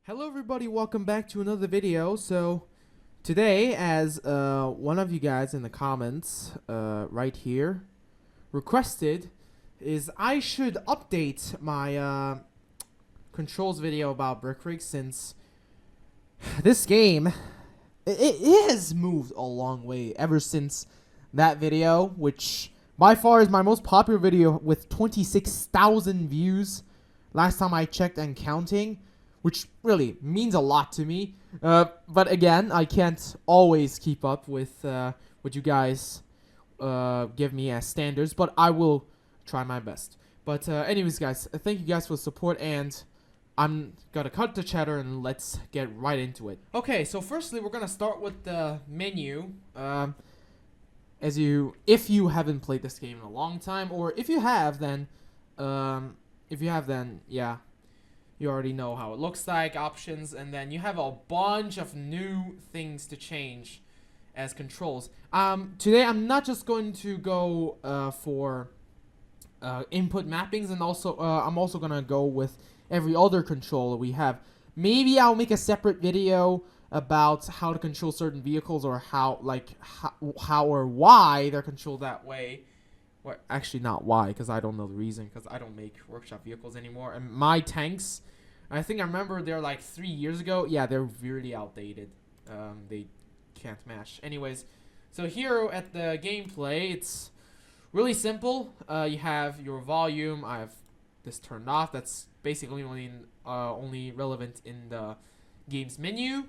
Hello everybody, welcome back to another video. So today, as one of you guys in the comments right here requested, is I should update my controls video about Brick Rig, since this game it has moved a long way ever since that video, which by far is my most popular video with 26,000 views last time I checked and counting, which really means a lot to me. But again, I can't always keep up with what you guys give me as standards, but I will try my best. But anyways, guys, thank you guys for the support, and I'm gonna cut the chatter and let's get right into it. Okay, so firstly, we're gonna start with the menu. If you haven't played this game in a long time, or if you have, then yeah, you already know how it looks like, options, and then you have a bunch of new things to change as controls. Today I'm not just going to go for input mappings, and also I'm also gonna go with every other controller we have. Maybe I'll make a separate video about how to control certain vehicles, or how or why they're controlled that way. Well, actually not why, because I don't know the reason, because I don't make workshop vehicles anymore. And my tanks, I think I remember they're like 3 years ago. Yeah, they're really outdated. They can't match. Anyways, so here at the gameplay, it's really simple. You have your volume. I have this turned off. That's basically only relevant in the game's menu.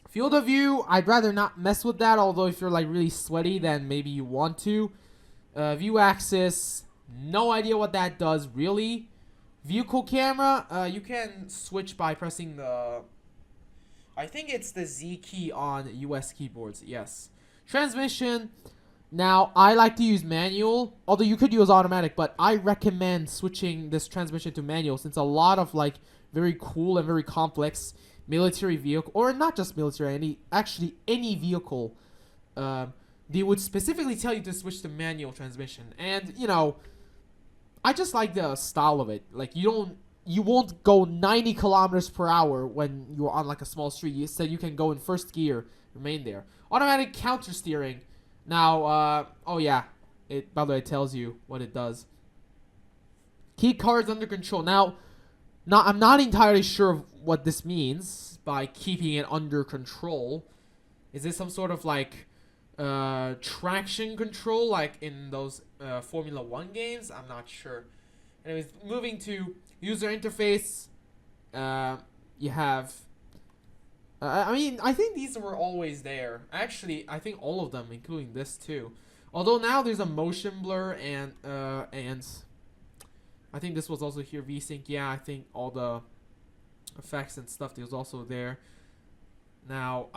Field of view, I'd rather not mess with that, although if you're like really sweaty, then maybe you want to. View axis, no idea what that does really. Vehicle camera, you can switch by pressing the, I think it's the Z key on US keyboards, yes. Transmission, now I like to use manual, although you could use automatic, but I recommend switching this transmission to manual, since a lot of like very cool and very complex military vehicle, or not just military, any vehicle, they would specifically tell you to switch to manual transmission. And you know, I just like the style of it. Like you won't go 90 kilometers per hour when you're on like a small street. Instead, you can go in first gear, remain there. Automatic counter steering. Now, oh yeah, by the way, it tells you what it does. Key cards under control. Now, I'm not entirely sure of what this means by keeping it under control. Is this some sort of like traction control like in those Formula 1 games? I'm not sure. Anyways, moving to user interface, you have I think these were always there. Actually, I think all of them, including this too. Although now there's a motion blur, and I think this was also here, VSync. Yeah, I think all the effects and stuff was also there. Now,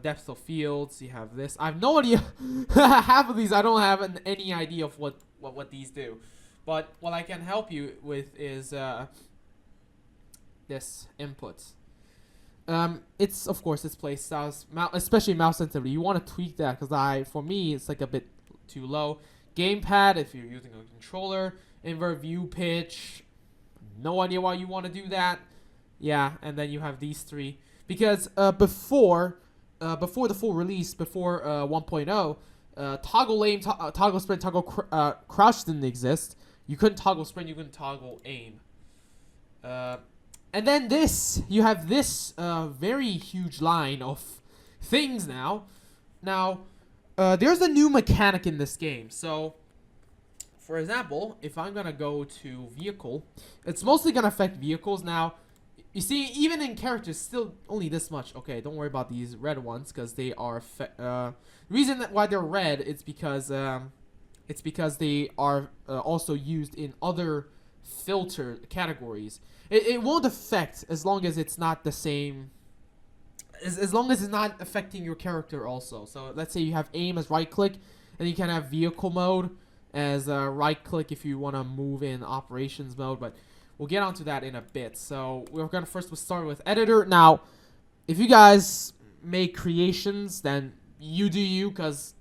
depth of fields, you have this. I have no idea. Half of these, I don't have any idea of what these do. But what I can help you with is this input. It's, of course, display styles, especially mouse sensitivity. You want to tweak that, because for me, it's like a bit too low. Gamepad, if you're using a controller. Invert view pitch. No idea why you want to do that. Yeah, and then you have these three. Because before the full release, before 1.0, toggle aim, toggle sprint, toggle crouch didn't exist. You couldn't toggle sprint, you couldn't toggle aim. And then you have this very huge line of things now. Now, there's a new mechanic in this game. So, for example, if I'm going to go to vehicle, it's mostly going to affect vehicles. Now, you see, even in characters, still only this much. Okay, don't worry about these red ones, because they are the reason why they're red is because they are also used in other filter categories. It won't affect as long as it's not the same. As long as it's not affecting your character also. So let's say you have aim as right click, and you can have vehicle mode as right click if you want to move in operations mode, but we'll get onto that in a bit. So we're gonna first start with editor. Now, if you guys make creations, then you do you, because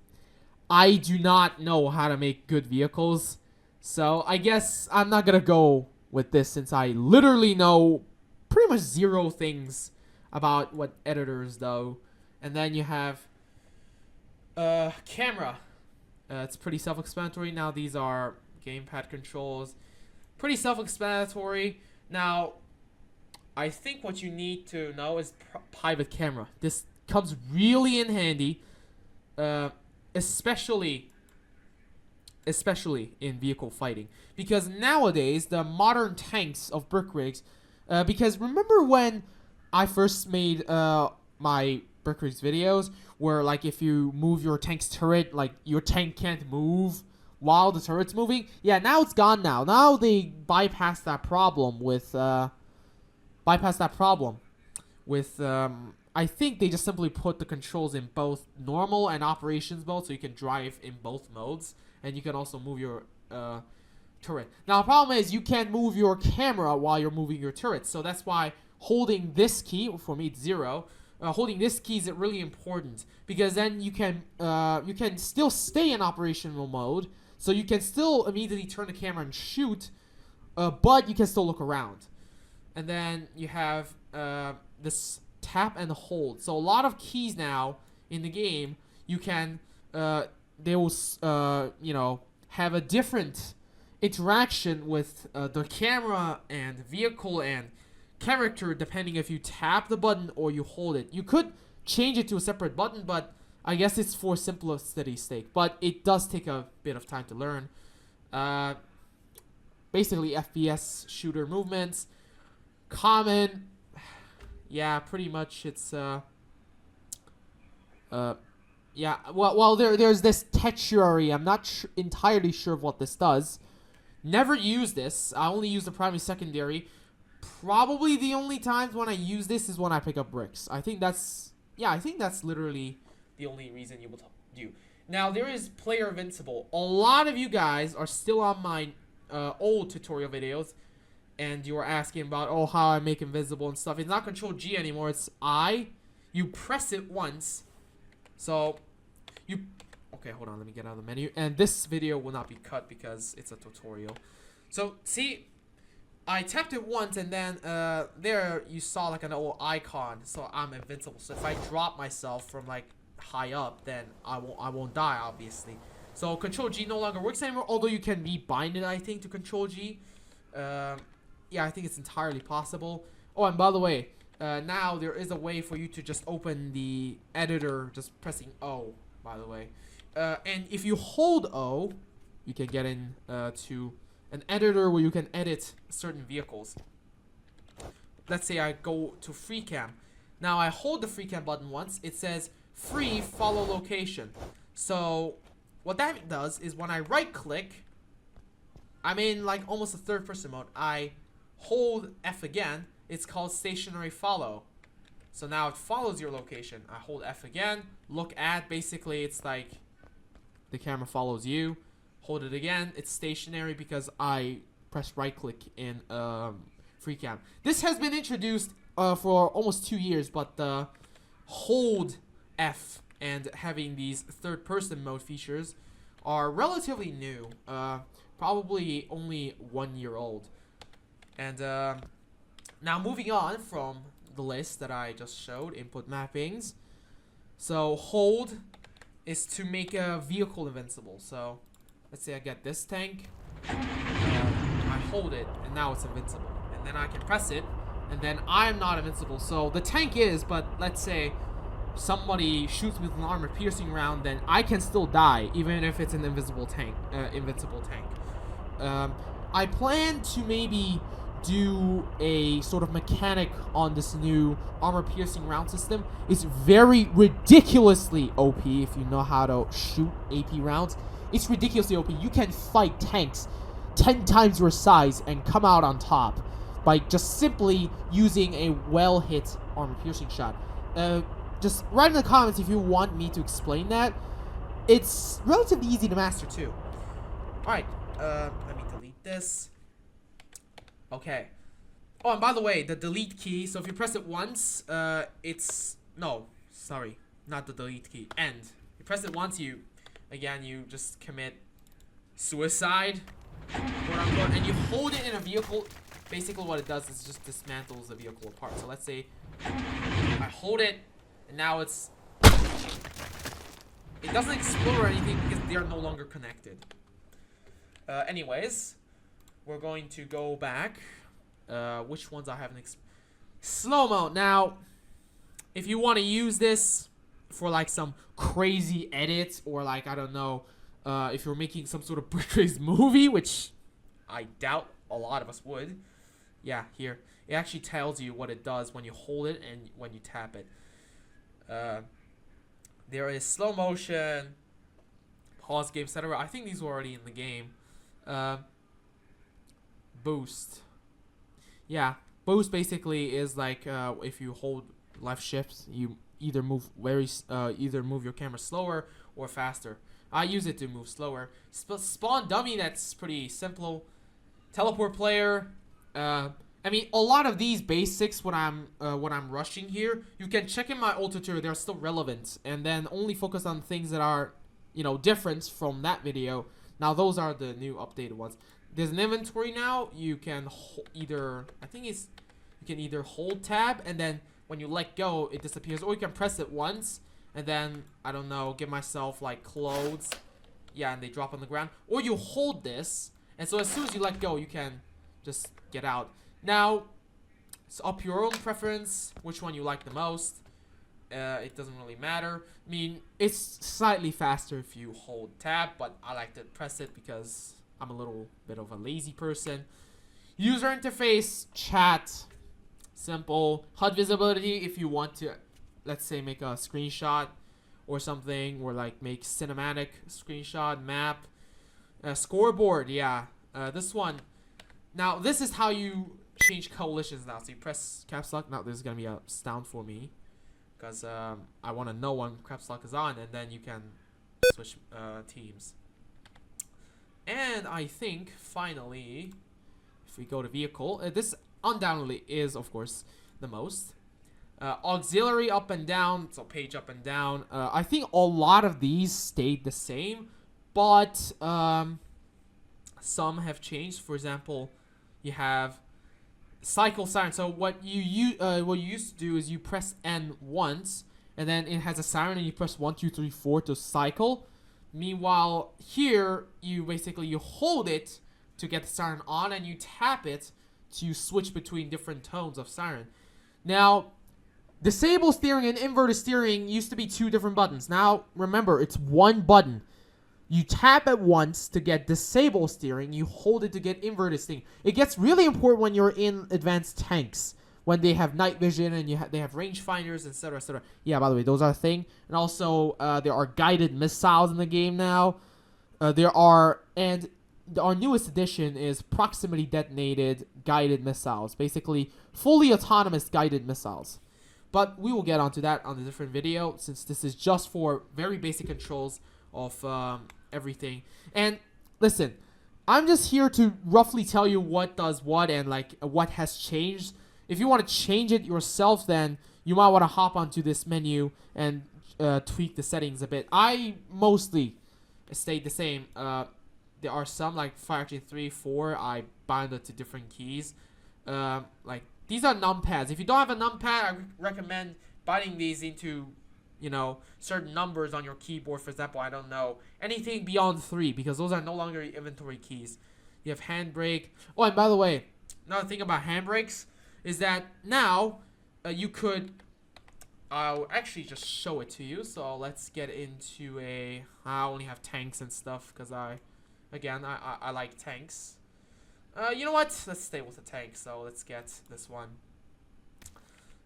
I do not know how to make good vehicles. So I guess I'm not gonna go with this, since I literally know pretty much zero things about what editors do. And then you have camera. It's pretty self-explanatory. Now these are gamepad controls. Pretty self-explanatory. Now, I think what you need to know is private camera. This comes really in handy, especially in vehicle fighting. Because nowadays, the modern tanks of brick rigs, because remember when I first made my brick rigs videos, where like if you move your tank's turret, like your tank can't move while the turret's moving? Yeah, now it's gone now. Now they bypass that problem with, I think they just simply put the controls in both normal and operations mode, so you can drive in both modes. And you can also move your turret. Now, the problem is you can't move your camera while you're moving your turret. So that's why holding this key, for me it's 0, holding this key is really important. Because then you can still stay in operational mode. So you can still immediately turn the camera and shoot, but you can still look around. And then you have this tap and hold. So a lot of keys now in the game, you can... they will, you know, have a different interaction with the camera and vehicle and character depending if you tap the button or you hold it. You could change it to a separate button, but I guess it's for simplicity's sake. But it does take a bit of time to learn. Basically, FPS shooter movements. Common. Yeah, pretty much it's... yeah, well, there's this tertiary. I'm not entirely sure of what this does. Never use this. I only use the primary, secondary. Probably the only times when I use this is when I pick up bricks. I think that's literally the only reason you will do. Now, there is player invincible. A lot of you guys are still on my old tutorial videos, and you are asking about, oh, how I make invisible and stuff. It's not Control G anymore. It's I. You press it once. So, okay, hold on, let me get out of the menu. And this video will not be cut because it's a tutorial. So, see, I tapped it once and then there you saw like an old icon. So I'm invincible. So if I drop myself from like high up, then I won't die, obviously. So Control G no longer works anymore, although you can rebind it, I think, to Control G. Yeah, I think it's entirely possible. Oh, and by the way, now there is a way for you to just open the editor just pressing O, by the way. And if you hold O, you can get in to an editor where you can edit certain vehicles. Let's say I go to freecam. Now I hold the freecam button once. It says free follow location. So what that does is when I right click, I'm in like almost a third person mode. I hold F again. It's called stationary follow. So now it follows your location. I hold F again. Look at, basically it's like the camera follows you. Hold it again. It's stationary because I press right click in freecam. This has been introduced for almost 2 years, but the hold F and having these third person mode features are relatively new. Probably only 1 year old. And now moving on from the list that I just showed, input mappings. So hold is to make a vehicle invincible. So let's say I get this tank, I hold it, and now it's invincible. And then I can press it, and then I'm not invincible. So the tank is, but let's say somebody shoots me with an armor-piercing round, then I can still die, even if it's an invincible tank. I plan to maybe do a sort of mechanic on this new armor-piercing round system. It's very ridiculously OP if you know how to shoot AP rounds. It's ridiculously OP. You can fight tanks 10 times your size and come out on top by just simply using a well-hit armor-piercing shot. Just write in the comments if you want me to explain that. It's relatively easy to master too. Alright, let me delete this. Okay. Oh, and by the way, the delete key, so if you press it once, it's... No, sorry, not the delete key. End. You press it once, you just commit suicide, quote unquote, and you hold it in a vehicle basically what it does is just dismantles the vehicle apart. So let's say I hold it, and now it doesn't explode or anything because they are no longer connected. Anyways, we're going to go back. Which ones I haven't slow-mo. Now, if you want to use this for like some crazy edits, or like, I don't know, if you're making some sort of Brick Race movie, which I doubt a lot of us would. Yeah, here. It actually tells you what it does when you hold it and when you tap it. There is slow motion, pause game, etc. I think these were already in the game. Boost. Yeah, boost basically is like if you hold left shift, you either move your camera slower or faster. I use it to move slower. Spawn dummy, that's pretty simple. Teleport player. I mean, a lot of these basics, when I'm rushing here, you can check in my old tutorial. They're still relevant, and then only focus on things that are, you know, different from that video. Now those are the new updated ones. There's an inventory now. You can either hold tab, and then when you let go, it disappears, or you can press it once, and then, I don't know, give myself like clothes. Yeah, and they drop on the ground. Or you hold this, and so as soon as you let go, you can just get out. Now, it's up your own preference, which one you like the most. It doesn't really matter. I mean, it's slightly faster if you hold tab, but I like to press it because I'm a little bit of a lazy person. User interface, chat, simple. HUD visibility, if you want to, let's say, make a screenshot or something, or like make cinematic screenshot, map. Scoreboard, yeah. This one. Now, this is how you change coalitions now. So you press caps lock. Now, this is going to be a sound for me, because I want to know when caps lock is on, and then you can switch teams. And I think, finally, if we go to vehicle, this undoubtedly is, of course, the most. Auxiliary up and down, so page up and down. I think a lot of these stayed the same, but some have changed. For example, you have cycle siren. So what you used to do is you press N once, and then it has a siren, and you press 1, 2, 3, 4 to cycle. Meanwhile, here you hold it to get the siren on, and you tap it to switch between different tones of siren. Now, disable steering and inverted steering used to be 2 different buttons. Now, remember, it's 1 button. You tap it once to get disable steering. You hold it to get inverted steering. It gets really important when you're in advanced tanks, when they have night vision and they have rangefinders, etc., etc. Yeah, by the way, those are a thing. And also, there are guided missiles in the game now. Our newest addition is proximity detonated guided missiles. Basically, fully autonomous guided missiles. But we will get onto that on a different video, since this is just for very basic controls of everything. And listen, I'm just here to roughly tell you what does what and like what has changed. If you want to change it yourself, then you might want to hop onto this menu and tweak the settings a bit. I mostly stayed the same. There are some, like Fire Action 3, 4, I bind it to different keys. Like, these are numpads. If you don't have a numpad, I recommend binding these into, you know, certain numbers on your keyboard. For example, I don't know, anything beyond 3, because those are no longer inventory keys. You have Handbrake. Oh, and by the way, another thing about Handbrakes is that now you could, I'll actually just show it to you. So let's get into I only have tanks and stuff because I like tanks. You know what? Let's stay with the tank. So let's get this one.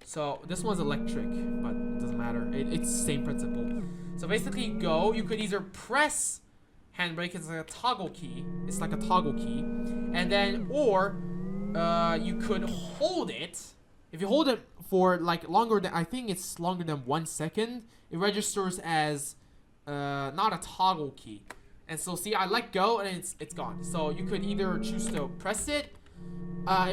So this one's electric, but it doesn't matter. It's the same principle. So basically, you could either press Handbrake. It's like a toggle key. It's like a toggle key, and then you could hold it. If you hold it for like longer than, I think it's longer than 1 second, it registers as not a toggle key. And so see, I let go and it's gone. So you could either choose to press it.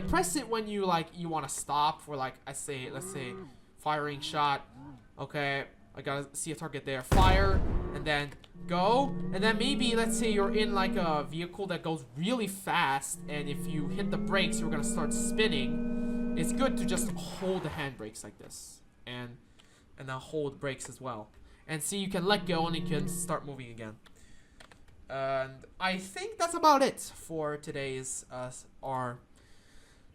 Press it when you want to stop for like, let's say firing shot. Okay, I gotta see a target there. Fire, and and then go, and then maybe let's say you're in like a vehicle that goes really fast, and if you hit the brakes you're gonna start spinning. It's good to just hold the handbrakes like this, and then hold brakes as well, and see, you can let go and you can start moving again. And I think that's about it for today's our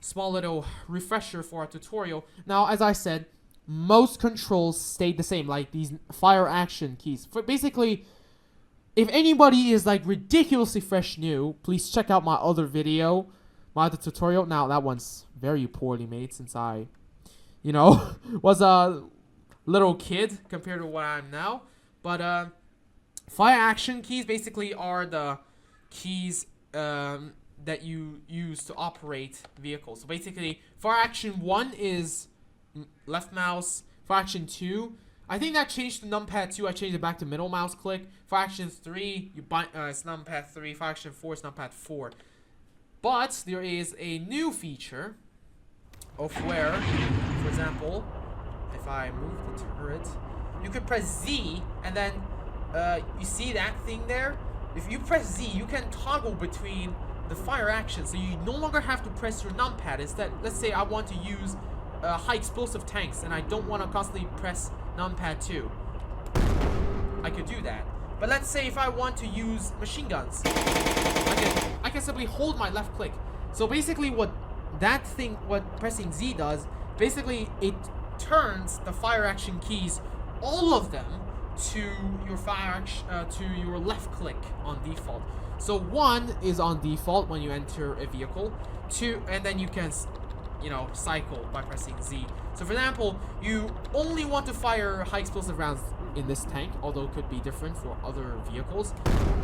small little refresher for our tutorial. Now, as I said, most controls stayed the same, like these fire action keys. For basically, if anybody is like ridiculously fresh new, please check out my other video, my other tutorial. Now, that one's very poorly made since I, you know, was a little kid compared to what I am now. But fire action keys basically are the keys that you use to operate vehicles. So basically, fire action 1 is left mouse. Fire action 2, I think that changed to numpad 2. I changed it back to middle mouse click. Fire action 3, it's numpad 3. Fire action 4 is numpad 4. But there is a new feature of where, for example, if I move the turret, you could press Z, and then you see that thing there? If you press Z, you can toggle between the fire action, so you no longer have to press your numpad. Instead, let's say I want to use high explosive tanks and I don't want to constantly press numpad 2. I could do that. But let's say if I want to use machine guns, I can simply hold my left click. So basically what pressing Z does, basically it turns the fire action keys, all of them, to your left click on default. So 1 is on default when you enter a vehicle. 2, and then you can, you know, cycle by pressing Z. So for example, you only want to fire high explosive rounds in this tank, although it could be different for other vehicles.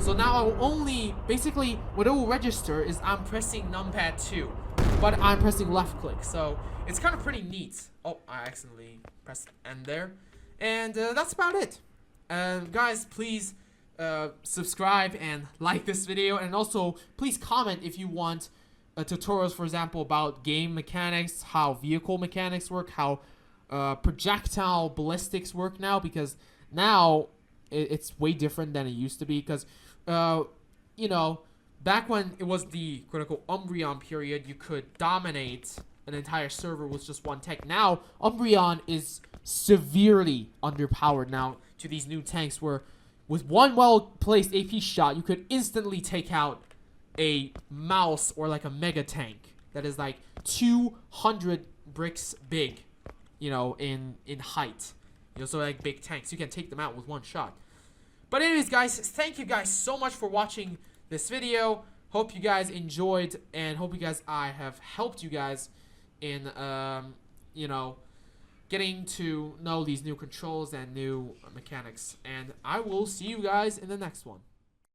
So now I will only, basically what it will register is I'm pressing numpad 2, but I'm pressing left click. So it's kind of pretty neat. Oh, I accidentally pressed end there. And that's about it. Guys, please subscribe and like this video, and also please comment if you want tutorials, for example, about game mechanics, how vehicle mechanics work, how projectile ballistics work now, because now it's way different than it used to be. Because you know, back when it was the critical Umbreon period, you could dominate an entire server with just one tank. Now Umbreon is severely underpowered now to these new tanks, where with one well-placed AP shot, you could instantly take out a mouse or like a mega tank that is like 200 bricks big, you know, in height. You know, so like big tanks, you can take them out with one shot. But anyways, guys, thank you guys so much for watching this video. Hope you guys enjoyed, and hope you guys I have helped you guys in you know, getting to know these new controls and new mechanics. And I will see you guys in the next one.